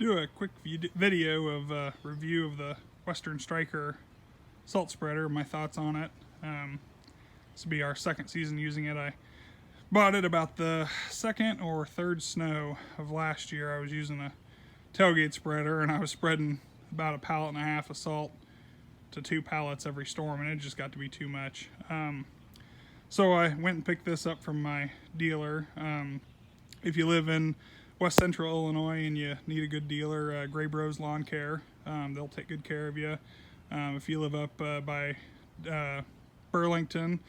do a quick video of a review of the Western Striker salt spreader, my thoughts on it. This will be our second season using it. I bought it about the second or third snow of last year. I was using a tailgate spreader and I was spreading about 1.5 pallets of salt to 2 pallets every storm, and it just got to be too much. So I went and picked this up from my dealer. If you live in West Central Illinois and you need a good dealer, Gray Bros Lawn Care, they'll take good care of you. If you live up by Burlington,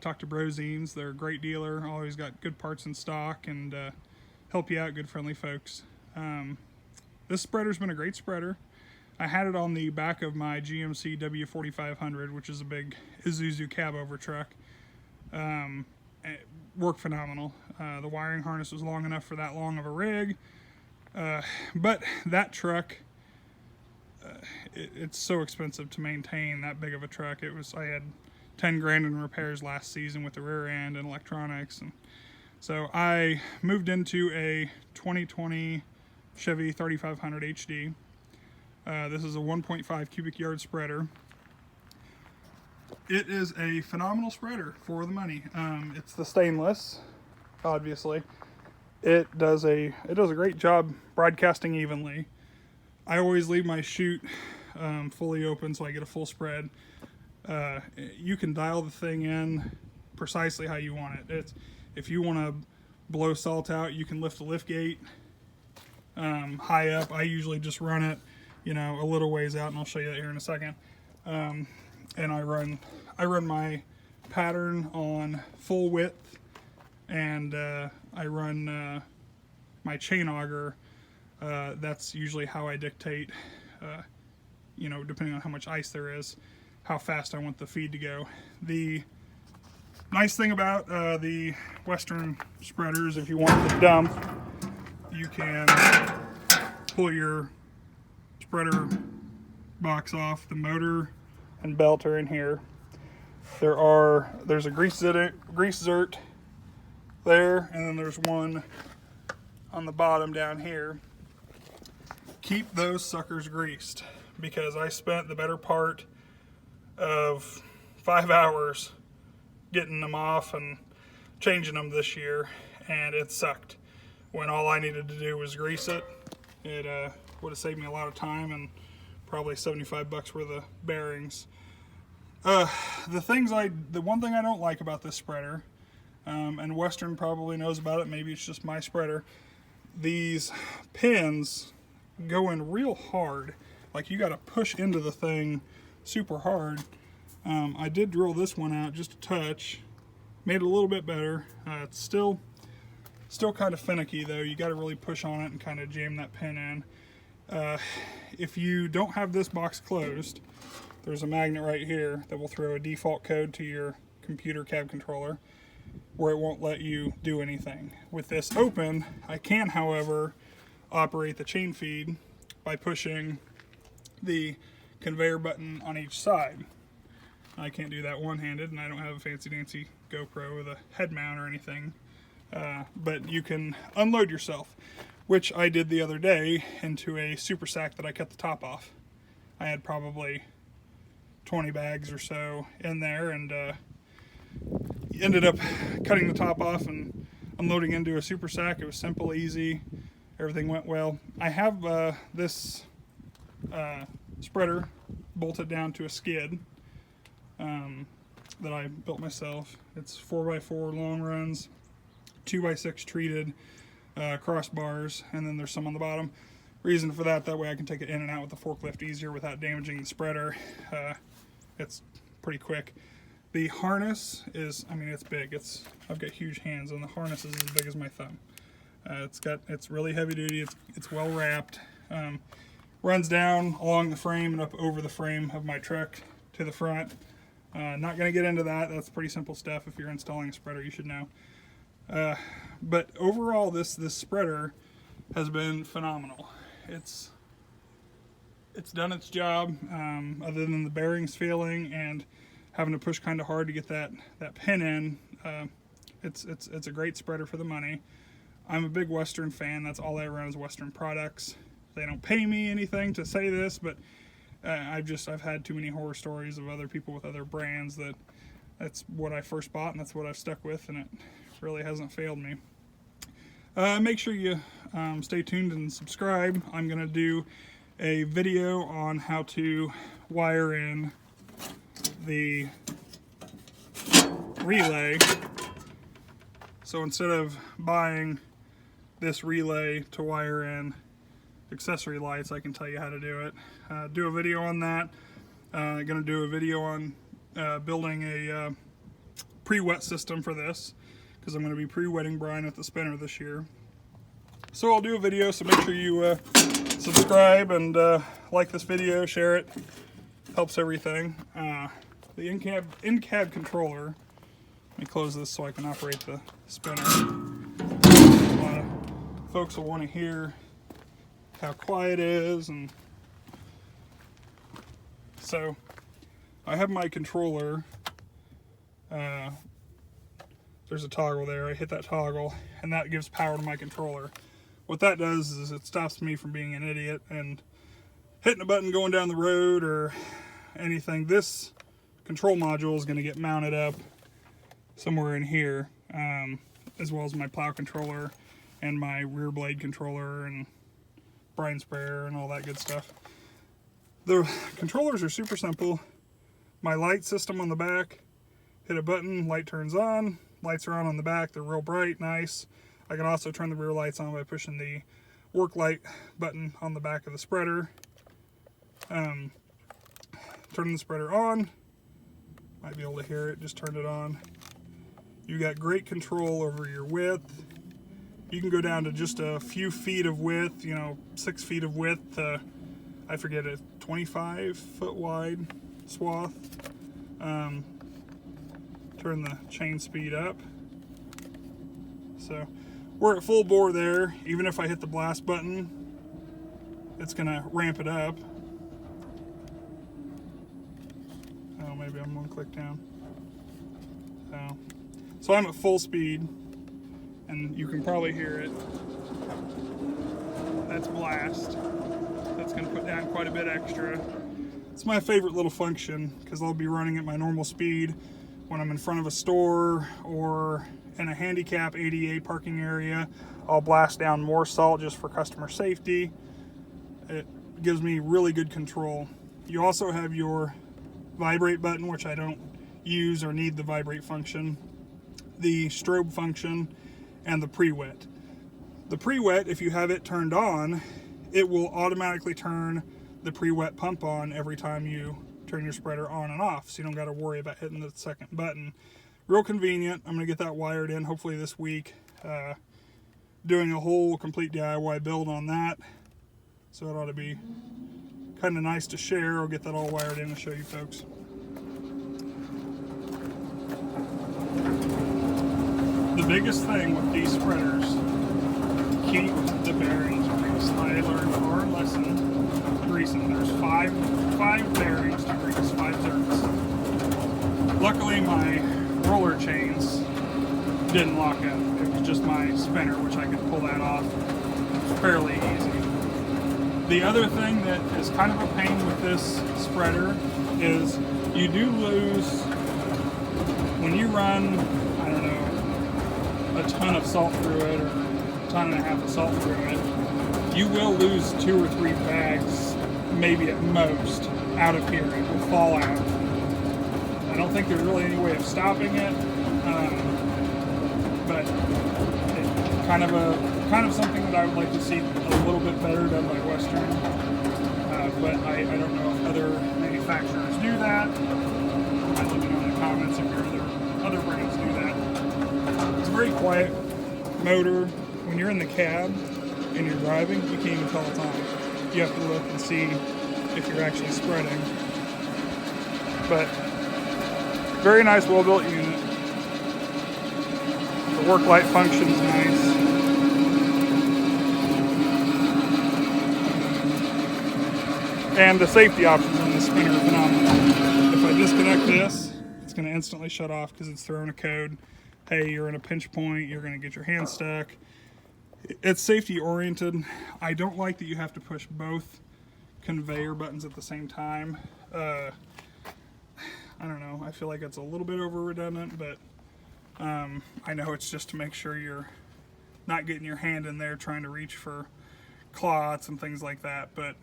talk to Brosines. They're a great dealer, always got good parts in stock, and help you out, good friendly folks. This spreader's been a great spreader. I had it on the back of my GMC W4500, which is a big Isuzu cab over truck. It worked phenomenal. The wiring harness was long enough for that long of a rig, but that truck, it's so expensive to maintain that big of a truck. I had 10 grand in repairs last season with the rear end and electronics, and so I moved into a 2020 Chevy 3500 HD. This is a 1.5 cubic yard spreader. It is a phenomenal spreader for the money. It's the stainless, obviously. It does a great job broadcasting evenly. I always leave my chute fully open so I get a full spread. You can dial the thing in precisely how you want it. If you want to blow salt out, you can lift the lift gate high up. I usually just run it, a little ways out, and I'll show you that here in a second. And I run my pattern on full width, and I run my chain auger. That's usually how I dictate, depending on how much ice there is, how fast I want the feed to go. The nice thing about the Western spreaders, if you want the dump, you can pull your spreader box off. The motor and belt are in here. There's a grease zert there, and then there's one on the bottom down here. Keep those suckers greased, because I spent the better part of 5 hours getting them off and changing them this year, and it sucked when all I needed to do was grease it. It would have saved me a lot of time and probably $75 worth of bearings. The one thing I don't like about this spreader, and Western probably knows about it, maybe it's just my spreader, these pins go in real hard. Like, you got to push into the thing super hard. I did drill this one out just a touch, made it a little bit better. It's still kind of finicky though. You got to really push on it and kind of jam that pin in. If you don't have this box closed, there's a magnet right here that will throw a default code to your computer cab controller where it won't let you do anything. With this open, I can, however, operate the chain feed by pushing the conveyor button on each side. I can't do that one-handed, and I don't have a fancy-dancy GoPro with a head mount or anything. But you can unload yourself, which I did the other day into a super sack that I cut the top off. I had probably 20 bags or so in there, and ended up cutting the top off and unloading into a super sack. It was simple, easy, everything went well. I have this spreader bolted down to a skid that I built myself. It's 4x4 long runs, 2x6 treated crossbars, and then there's some on the bottom. Reason for that way I can take it in and out with the forklift easier without damaging the spreader. It's pretty quick. The harness is, it's big. I've got huge hands, and the harness is as big as my thumb. It's really heavy duty. It's well wrapped. Runs down along the frame and up over the frame of my truck to the front. Not going to get into that. That's pretty simple stuff. If you're installing a spreader, you should know. But overall, this spreader has been phenomenal. It's done its job, other than the bearings failing and having to push kind of hard to get that pin in. It's a great spreader for the money. I'm a big Western fan. That's all I run is Western products. they don't pay me anything to say this, but I've had too many horror stories of other people with other brands that's what I first bought, and that's what I've stuck with, and it really hasn't failed me. Make sure you stay tuned and subscribe. I'm going to do a video on how to wire in the relay. So instead of buying this relay to wire in accessory lights, I can tell you how to do it. Do a video on that. Going to do a video on building a pre-wet system for this, because I'm going to be pre-wetting brine with the spinner this year. So I'll do a video, so make sure you subscribe and like this video, share it. Helps everything. The in-cab controller, let me close this so I can operate the spinner. A lot of folks will want to hear how quiet it is, and so I have my controller. There's a toggle there. I hit that toggle and that gives power to my controller. What that does is it stops me from being an idiot and hitting a button going down the road or anything. This control module is going to get mounted up somewhere in here, as well as my plow controller and my rear blade controller and brine sprayer and all that good stuff. The controllers are super simple. My light system on the back, hit a button, light turns on, lights are on the back, they're real bright, nice. I can also turn the rear lights on by pushing the work light button on the back of the spreader. Turning the spreader on, might be able to hear it, just turned it on. You got great control over your width. You can go down to just a few feet of width, 6 feet of width to, I forget, a 25 foot wide swath. Turn the chain speed up. So we're at full bore there. Even if I hit the blast button, it's gonna ramp it up. Oh, maybe I'm one click down. So I'm at full speed, and you can probably hear it. That's blast. That's gonna put down quite a bit extra. It's my favorite little function because I'll be running at my normal speed when I'm in front of a store or in a handicap ADA parking area. I'll blast down more salt just for customer safety. It gives me really good control. You also have your vibrate button, which I don't use or need the vibrate function, the strobe function, and the pre-wet. The pre-wet, if you have it turned on, it will automatically turn the pre-wet pump on every time you turn your spreader on and off, so you don't got to worry about hitting the second button. Real convenient. I'm going to get that wired in hopefully this week. Doing a whole complete DIY build on that, so it ought to be kind of nice to share. I'll get that all wired in and show you folks. The biggest thing with these spreaders, keep the bearings greased. I learned a hard lesson greasing. There's five bearings to grease, 5 zerks. Luckily my roller chains didn't lock up. It was just my spinner, which I could pull that off fairly easy. The other thing that is kind of a pain with this spreader is you do lose, when you run, I don't know, a ton of salt through it or a ton and a half of salt through it, you will lose 2 or 3 bags, maybe at most, out of here. It will fall out. I don't think there's really any way of stopping it, but it's kind of something that I would like to see a little bit better done by Western. But I don't know if other manufacturers do that. Let me know in the comments if your other brands do that. It's a very quiet motor. When you're in the cab and you're driving, you can't even tell it's on. You have to look and see if you're actually spreading. But very nice, well-built unit. The work light function's nice. And the safety options on this spinner are phenomenal. If I disconnect this, it's going to instantly shut off because it's throwing a code. Hey, you're in a pinch point, you're going to get your hand stuck. it's safety oriented. I don't like that you have to push both conveyor buttons at the same time. I don't know, I feel like it's a little bit over redundant, but I know it's just to make sure you're not getting your hand in there trying to reach for cloths and things like that, but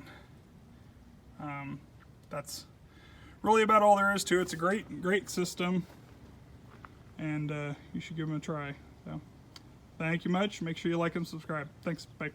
that's really about all there is to it. It's a great system, and you should give them a try. So, thank you much. Make sure you like and subscribe. Thanks. Bye.